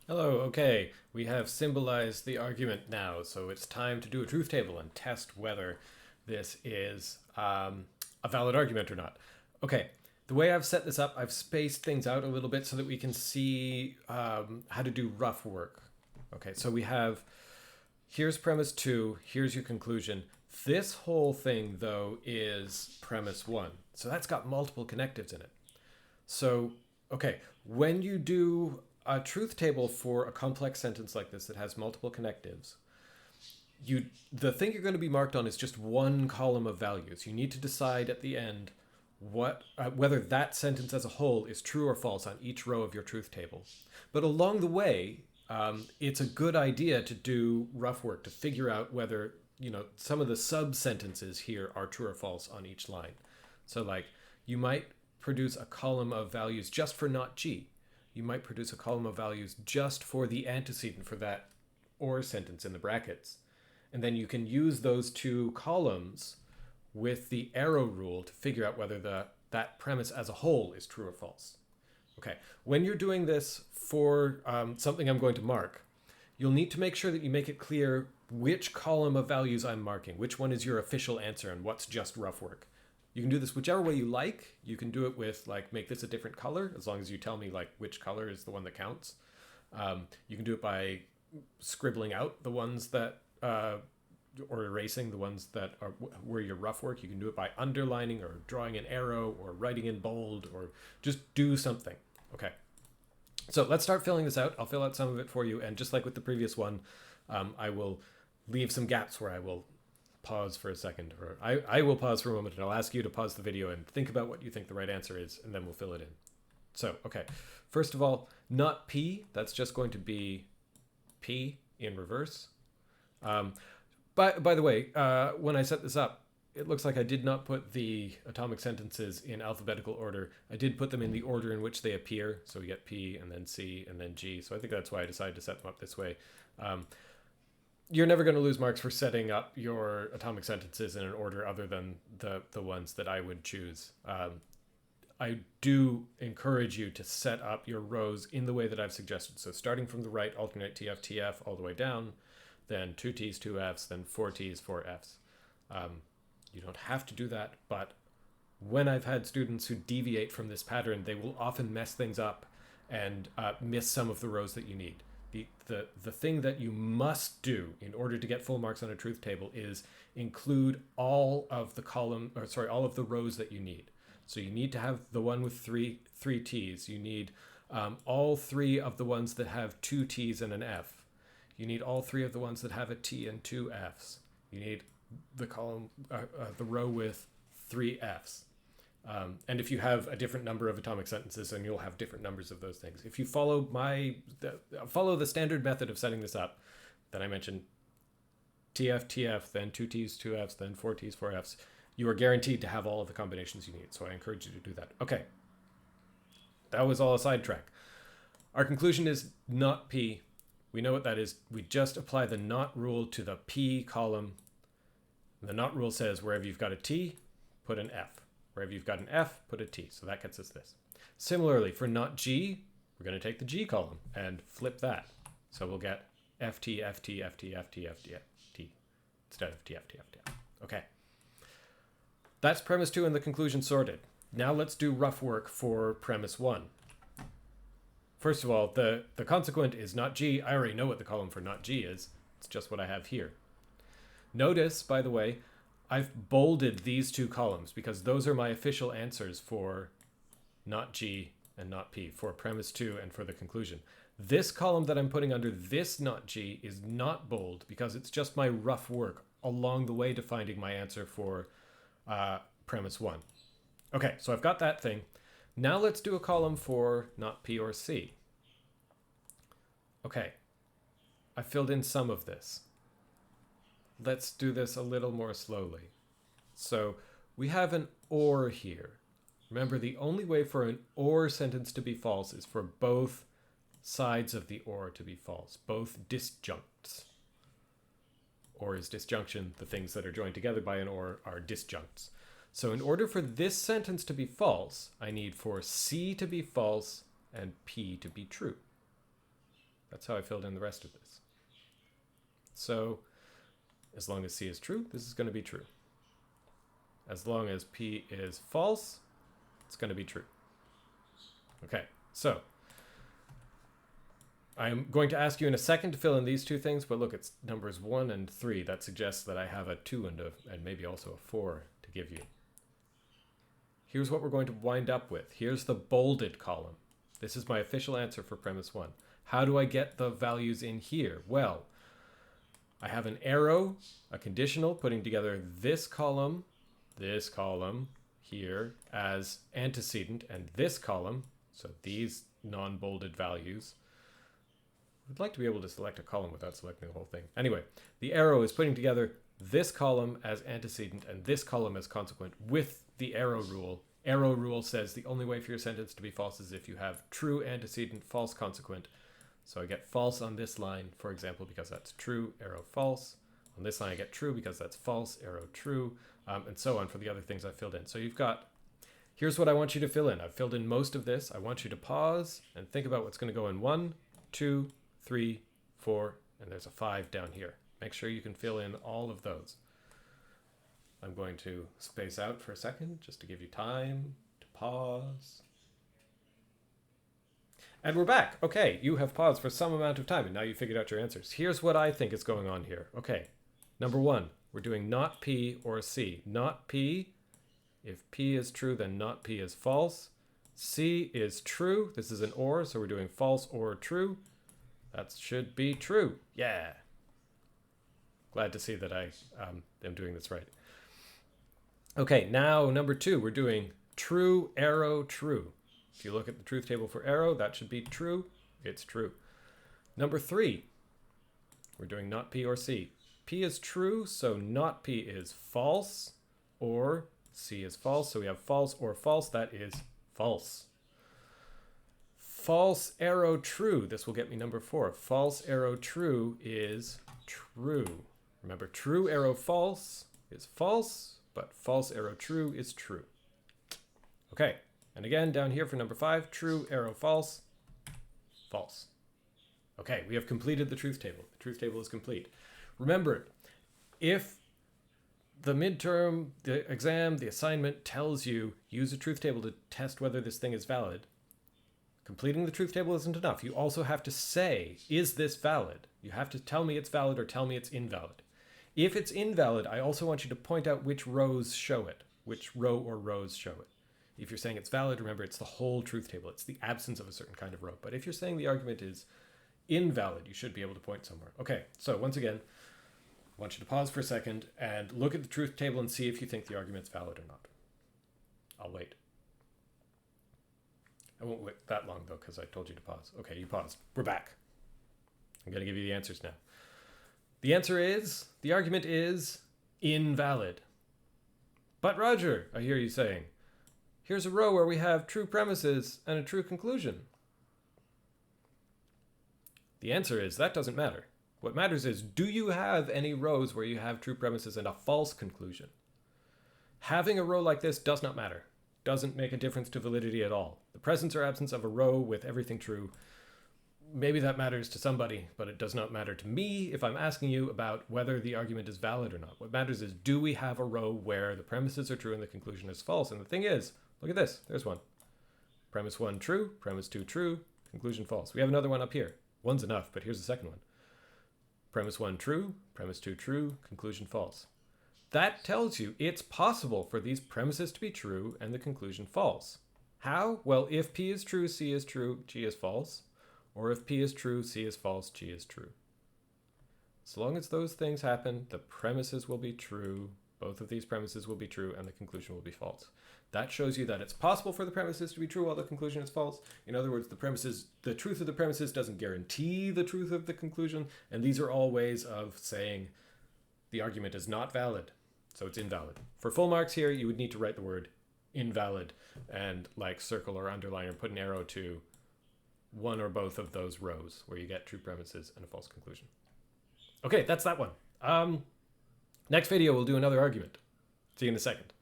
Hello, okay, we have symbolized the argument now, so it's time to do a truth table and test whether this is a valid argument or not. Okay, the way I've set this up, I've spaced things out a little bit so that we can see how to do rough work. Okay, so we have here's premise two, here's your conclusion. This whole thing, though, is premise one. So that's got multiple connectives in it. So, okay, when you do a truth table for a complex sentence like this that has multiple connectives, the thing you're going to be marked on is just one column of values. You need to decide at the end whether that sentence as a whole is true or false on each row of your truth table. But along the way, it's a good idea to do rough work to figure out whether some of the sub sentences here are true or false on each line. So like you might produce a column of values just for not G. You might produce a column of values just for the antecedent for that or sentence in the brackets. And then you can use those two columns with the arrow rule to figure out whether that premise as a whole is true or false. Okay, when you're doing this for something I'm going to mark, you'll need to make sure that you make it clear which column of values I'm marking, which one is your official answer and what's just rough work. You can do this whichever way you like. You can do it with like make this a different color as long as you tell me like which color is the one that counts. You can do it by scribbling out the ones that or erasing the ones that were your rough work. You can do it by underlining or drawing an arrow or writing in bold or just do something. Okay. So let's start filling this out. I'll fill out some of it for you. And just like with the previous one, I will leave some gaps where I will pause for a second, or I will pause for a moment and I'll ask you to pause the video and think about what you think the right answer is, and then we'll fill it in. So, okay. First of all, not P, that's just going to be P in reverse. By the way, when I set this up, it looks like I did not put the atomic sentences in alphabetical order. I did put them in the order in which they appear. So we get P and then C and then G. So I think that's why I decided to set them up this way. You're never going to lose marks for setting up your atomic sentences in an order other than the ones that I would choose. I do encourage you to set up your rows in the way that I've suggested. So starting from the right, alternate TF, TF all the way down, then 2 T's, 2 F's, then 4 T's, 4 F's. You don't have to do that, but when I've had students who deviate from this pattern, they will often mess things up and miss some of the rows that you need. The thing that you must do in order to get full marks on a truth table is include all of all of the rows that you need. So you need to have the one with three T's. You need all three of the ones that have 2 T's and an F. You need all three of the ones that have a T and 2 F's. You need the row with 3 F's. And if you have a different number of atomic sentences, then you'll have different numbers of those things. If you follow follow the standard method of setting this up that I mentioned, TF, TF, then 2 T's, 2 F's, then 4 T's, 4 F's, you are guaranteed to have all of the combinations you need. So I encourage you to do that. Okay. That was all a sidetrack. Our conclusion is not P. We know what that is. We just apply the not rule to the P column. The not rule says wherever you've got a T, put an F. Wherever you've got an F, put a T. So that gets us this. Similarly, for not G, we're going to take the G column and flip that. So we'll get FT, FT, FT, FT, FT, FT instead of TF, TF, TF. Okay. That's premise 2 and the conclusion sorted. Now let's do rough work for premise 1. First of all, the consequent is not G. I already know what the column for not G is. It's just what I have here. Notice, by the way, I've bolded these two columns because those are my official answers for not G and not P, for premise 2 and for the conclusion. This column that I'm putting under this not G is not bold because it's just my rough work along the way to finding my answer for premise 1. Okay, so I've got that thing. Now let's do a column for not P or C. Okay, I filled in some of this. Let's do this a little more slowly. So we have an or here. Remember, the only way for an or sentence to be false is for both sides of the or to be false, both disjuncts. Or is disjunction. The things that are joined together by an or are disjuncts. So in order for this sentence to be false, I need for C to be false and P to be true. That's how I filled in the rest of this. So as long as C is true, this is going to be true. As long as P is false, it's going to be true. Okay, so I'm going to ask you in a second to fill in these two things, but look, it's numbers 1 and 3. That suggests that I have a 2 and maybe also a 4 to give you. Here's what we're going to wind up with. Here's the bolded column. This is my official answer for premise 1. How do I get the values in here? Well, I have an arrow, a conditional, putting together this column here as antecedent, and this column, so these non-bolded values. I'd like to be able to select a column without selecting the whole thing. Anyway, the arrow is putting together this column as antecedent and this column as consequent with the arrow rule. Arrow rule says the only way for your sentence to be false is if you have true antecedent, false consequent. So I get false on this line, for example, because that's true, arrow false. On this line I get true because that's false, arrow true, and so on for the other things I filled in. So you've got, here's what I want you to fill in. I've filled in most of this. I want you to pause and think about what's going to go in 1, 2, 3, 4, and there's a 5 down here. Make sure you can fill in all of those. I'm going to space out for a second just to give you time to pause. And we're back. Okay, you have paused for some amount of time and now you figured out your answers. Here's what I think is going on here. Okay, number 1, we're doing not P or C. Not P. If P is true, then not P is false. C is true. This is an or, so we're doing false or true. That should be true. Yeah. Glad to see that I am doing this right. Okay, now number 2, we're doing true, arrow, true. If you look at the truth table for arrow, that should be true. It's true. Number 3, we're doing not P or C. P is true, so not P is false, or C is false. So we have false or false. That is false. False, arrow, true. This will get me number 4. False, arrow, true is true. Remember, true, arrow, false is false, but false, arrow, true is true. Okay, and again, down here for number 5, true, arrow, false, false. Okay, we have completed the truth table. The truth table is complete. Remember, if the midterm, the exam, the assignment tells you use a truth table to test whether this thing is valid, completing the truth table isn't enough. You also have to say, is this valid? You have to tell me it's valid or tell me it's invalid. If it's invalid, I also want you to point out which rows show it, which row or rows show it. If you're saying it's valid, remember it's the whole truth table. It's the absence of a certain kind of row. But if you're saying the argument is invalid, you should be able to point somewhere. Okay, so once again, I want you to pause for a second and look at the truth table and see if you think the argument's valid or not. I'll wait. I won't wait that long though, because I told you to pause. Okay, you paused. We're back. I'm going to give you the answers now. The answer is, the argument is invalid. But Roger, I hear you saying, here's a row where we have true premises and a true conclusion. The answer is, that doesn't matter. What matters is, do you have any rows where you have true premises and a false conclusion? Having a row like this does not matter. Doesn't make a difference to validity at all. The presence or absence of a row with everything true, maybe that matters to somebody, but it does not matter to me if I'm asking you about whether the argument is valid or not. What matters is, do we have a row where the premises are true and the conclusion is false? And the thing is, look at this. There's one. Premise 1 true, premise 2 true, conclusion false. We have another one up here. One's enough, but here's the second one. Premise 1 true, premise 2 true, conclusion false. That tells you it's possible for these premises to be true and the conclusion false. How? Well, if P is true, C is true, G is false. Or if P is true, C is false, G is true. As long as those things happen, the premises will be true, both of these premises will be true, and the conclusion will be false. That shows you that it's possible for the premises to be true while the conclusion is false. In other words, the truth of the premises doesn't guarantee the truth of the conclusion, and these are all ways of saying the argument is not valid, so it's invalid. For full marks here, you would need to write the word invalid and like circle or underline or put an arrow to one or both of those rows where you get true premises and a false conclusion. Okay, that's that one. Next video, we'll do another argument. See you in a second.